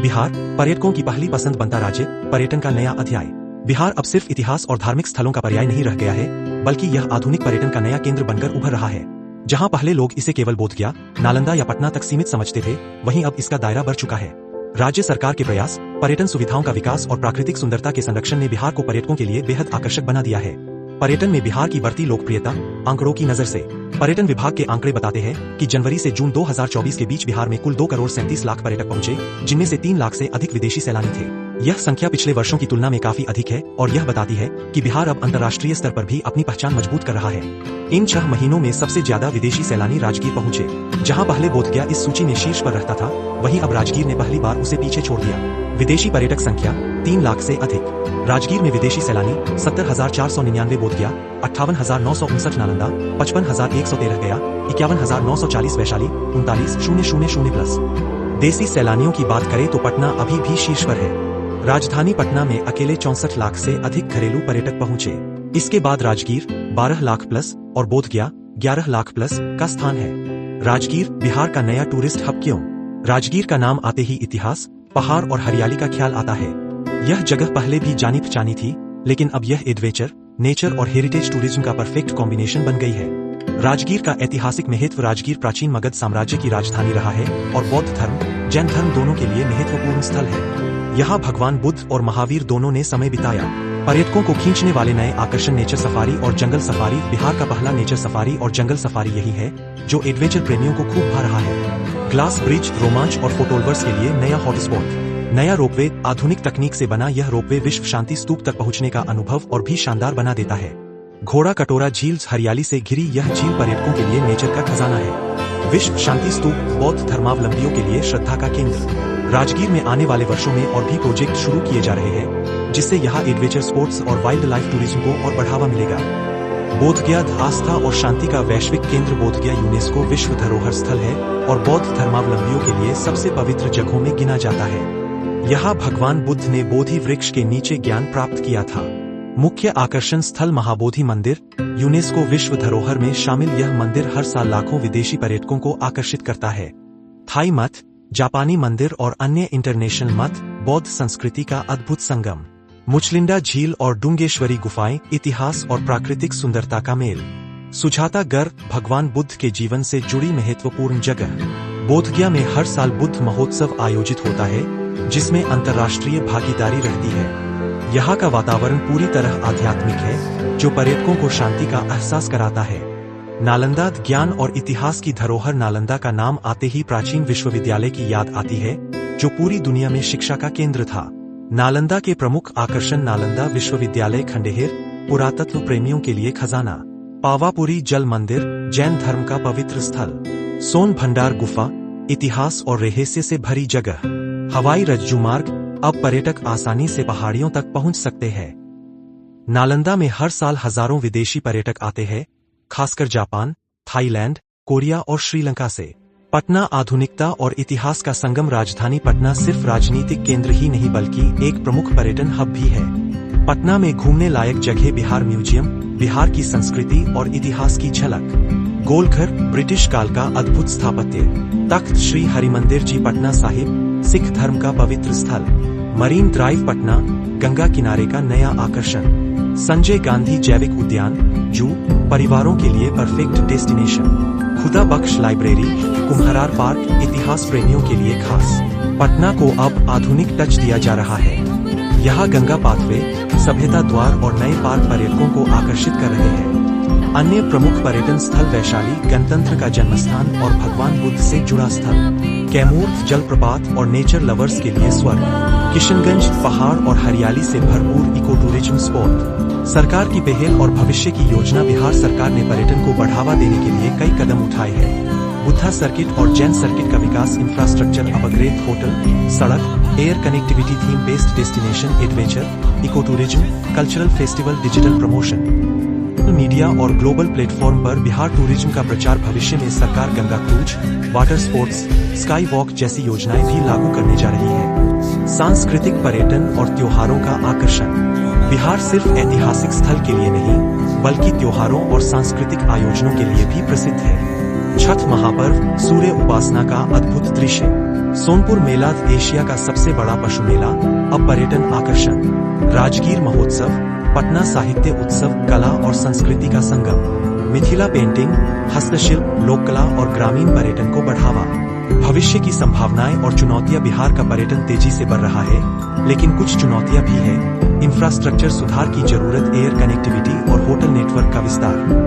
बिहार पर्यटकों की पहली पसंद बनता राज्य, पर्यटन का नया अध्याय। बिहार अब सिर्फ इतिहास और धार्मिक स्थलों का पर्याय नहीं रह गया है, बल्कि यह आधुनिक पर्यटन का नया केंद्र बनकर उभर रहा है। जहां पहले लोग इसे केवल बोधगया, नालंदा या पटना तक सीमित समझते थे, वहीं अब इसका दायरा बढ़ चुका है। राज्य सरकार के प्रयास, पर्यटन सुविधाओं का विकास और प्राकृतिक सुंदरता के संरक्षण ने बिहार को पर्यटकों के लिए बेहद आकर्षक बना दिया है। पर्यटन में बिहार की बढ़ती लोकप्रियता आंकड़ों की नजर से। पर्यटन विभाग के आंकड़े बताते हैं कि जनवरी से जून 2024 के बीच बिहार में कुल 2,37,00,000 पर्यटक पहुंचे, जिनमें से 3 लाख से अधिक विदेशी सैलानी थे। यह संख्या पिछले वर्षों की तुलना में काफी अधिक है और यह बताती है कि बिहार अब अंतर्राष्ट्रीय स्तर पर भी अपनी पहचान मजबूत कर रहा है। इन 6 महीनों में सबसे ज्यादा विदेशी सैलानी राजगीर पहुंचे। जहां पहले बोधगया इस सूची में शीर्ष पर रहता था, वहीं अब राजगीर ने पहली बार उसे पीछे छोड़ दिया। विदेशी पर्यटक संख्या 3 लाख से अधिक। राजगीर में विदेशी सैलानी 70,499 बोधगया, 58,959 नालंदा, 55,113 गया, 51,940 वैशाली, 39,000+। देसी सैलानियों की बात करें तो पटना अभी भी शीर्ष पर है। राजधानी पटना में अकेले 64 लाख से अधिक घरेलू पर्यटक पहुंचे। इसके बाद राजगीर 12 लाख प्लस और बोधगया 11 लाख प्लस का स्थान है। राजगीर बिहार का नया टूरिस्ट हब क्यों? राजगीर का नाम आते ही इतिहास, पहाड़ और हरियाली का ख्याल आता है। यह जगह पहले भी जानी पहचानी थी, लेकिन अब यह एडवेंचर, नेचर और हेरिटेज टूरिज्म का परफेक्ट कॉम्बिनेशन बन गई है। राजगीर का ऐतिहासिक महत्व। राजगीर प्राचीन मगध साम्राज्य की राजधानी रहा है और बौद्ध धर्म, जैन धर्म दोनों के लिए महत्वपूर्ण स्थल है। यहाँ भगवान बुद्ध और महावीर दोनों ने समय बिताया। पर्यटकों को खींचने वाले नए आकर्षण नेचर सफारी और जंगल सफारी। बिहार का पहला नेचर सफारी और जंगल सफारी यही है, जो एडवेंचर प्रेमियों को खूब भा रहा है। ग्लास ब्रिज, रोमांच और फोटोलवर्स के लिए नया हॉटस्पॉट। नया रोपवे, आधुनिक तकनीक से बना यह रोपवे विश्व शांति स्तूप तक पहुंचने का अनुभव और भी शानदार बना देता है। घोड़ा कटोरा झील, हरियाली से घिरी यह झील पर्यटकों के लिए नेचर का खजाना है। विश्व शांति स्तूप, बौद्ध धर्मावलंबियों के लिए श्रद्धा का केंद्र। राजगीर में आने वाले वर्षों में और भी प्रोजेक्ट शुरू किए जा रहे हैं, जिससे यहाँ एडवेंचर स्पोर्ट्स और वाइल्ड लाइफ टूरिज्म को और बढ़ावा मिलेगा। बोधगया आस्था और शांति का वैश्विक केंद्र। बोधगया यूनेस्को विश्व धरोहर स्थल है और बौद्ध धर्मावलंबियों के लिए सबसे पवित्र जगहों में गिना जाता है। यहाँ भगवान बुद्ध ने बोधि वृक्ष के नीचे ज्ञान प्राप्त किया था। मुख्य आकर्षण स्थल महाबोधि मंदिर, यूनेस्को विश्व धरोहर में शामिल यह मंदिर हर साल लाखों विदेशी पर्यटकों को आकर्षित करता है। थाई मठ, जापानी मंदिर और अन्य इंटरनेशनल मठ, बौद्ध संस्कृति का अद्भुत संगम। मुचलिंडा झील और डुंगेश्वरी गुफाएं, इतिहास और प्राकृतिक सुंदरता का मेल। सुजाता गर्ह, भगवान बुद्ध के जीवन से जुड़ी महत्वपूर्ण जगह। बोधगया में हर साल बुद्ध महोत्सव आयोजित होता है, जिसमें अंतर्राष्ट्रीय भागीदारी रहती है। यहाँ का वातावरण पूरी तरह आध्यात्मिक है, जो पर्यटकों को शांति का एहसास कराता है। नालंदा, ज्ञान और इतिहास की धरोहर। नालंदा का नाम आते ही प्राचीन विश्वविद्यालय की याद आती है, जो पूरी दुनिया में शिक्षा का केंद्र था। नालंदा के प्रमुख आकर्षण। नालंदा विश्वविद्यालय, खंडहर, पुरातत्व प्रेमियों के लिए खजाना। पावापुरी जल मंदिर, जैन धर्म का पवित्र स्थल। सोन भंडार गुफा, इतिहास और रहस्य से भरी जगह। हवाई रज्जू मार्ग, अब पर्यटक आसानी से पहाड़ियों तक पहुंच सकते हैं। नालंदा में हर साल हजारों विदेशी पर्यटक आते हैं, खासकर जापान, थाईलैंड, कोरिया और श्रीलंका से। पटना आधुनिकता और इतिहास का संगम। राजधानी पटना सिर्फ राजनीतिक केंद्र ही नहीं बल्कि एक प्रमुख पर्यटन हब भी है। पटना में घूमने लायक जगह। बिहार म्यूजियम, बिहार की संस्कृति और इतिहास की झलक। गोलघर, ब्रिटिश काल का अद्भुत स्थापत्य। तख्त श्री हरिमंदिर जी, पटना साहिब, सिख धर्म का पवित्र स्थल। मरीन ड्राइव पटना, गंगा किनारे का नया आकर्षण। संजय गांधी जैविक उद्यान, जू, परिवारों के लिए परफेक्ट डेस्टिनेशन। खुदा बख्श लाइब्रेरी, कुम्हरार पार्क, इतिहास प्रेमियों के लिए खास। पटना को अब आधुनिक टच दिया जा रहा है। यहाँ गंगा पाथवे, सभ्यता द्वार और नए पार्क पर्यटकों को आकर्षित कर रहे हैं। अन्य प्रमुख पर्यटन स्थल। वैशाली, गणतंत्र का जन्मस्थान और भगवान बुद्ध से जुड़ा स्थल। कैमूर, जलप्रपात और नेचर लवर्स के लिए स्वर्ग। किशनगंज, पहाड़ और हरियाली से भरपूर इको टूरिज्म स्पॉट। सरकार की पहल और भविष्य की योजना। बिहार सरकार ने पर्यटन को बढ़ावा देने के लिए कई कदम उठाए हैं। बुद्धा सर्किट और जैन सर्किट का विकास, इंफ्रास्ट्रक्चर अपग्रेड, होटल, सड़क, air connectivity, theme based destination, adventure, eco tourism, cultural festival, digital promotion. Media और ग्लोबल प्लेटफॉर्म पर बिहार टूरिज्म का प्रचार। भविष्य में सरकार Ganga cruise, water sports, sky walk जैसी योजनाएं भी लागू करने जा रही है। सांस्कृतिक पर्यटन और त्योहारों का आकर्षण। बिहार सिर्फ ऐतिहासिक स्थल के लिए नहीं, बल्कि त्योहारों और सांस्कृतिक आयोजनों के लिए भी प्रसिद्ध है। छठ महापर्व, सूर्य उपासना का अद्भुत दृश्य। सोनपुर मेला एशिया का सबसे बड़ा पशु मेला, अब पर्यटन आकर्षण। राजगीर महोत्सव, पटना साहित्य उत्सव, कला और संस्कृति का संगम। मिथिला पेंटिंग, हस्तशिल्प, लोक कला और ग्रामीण पर्यटन को बढ़ावा। भविष्य की संभावनाएं और चुनौतियां। बिहार का पर्यटन तेजी से बढ़ रहा है, लेकिन कुछ चुनौतियां भी है। इंफ्रास्ट्रक्चर सुधार की जरूरत, एयर कनेक्टिविटी और होटल नेटवर्क का विस्तार।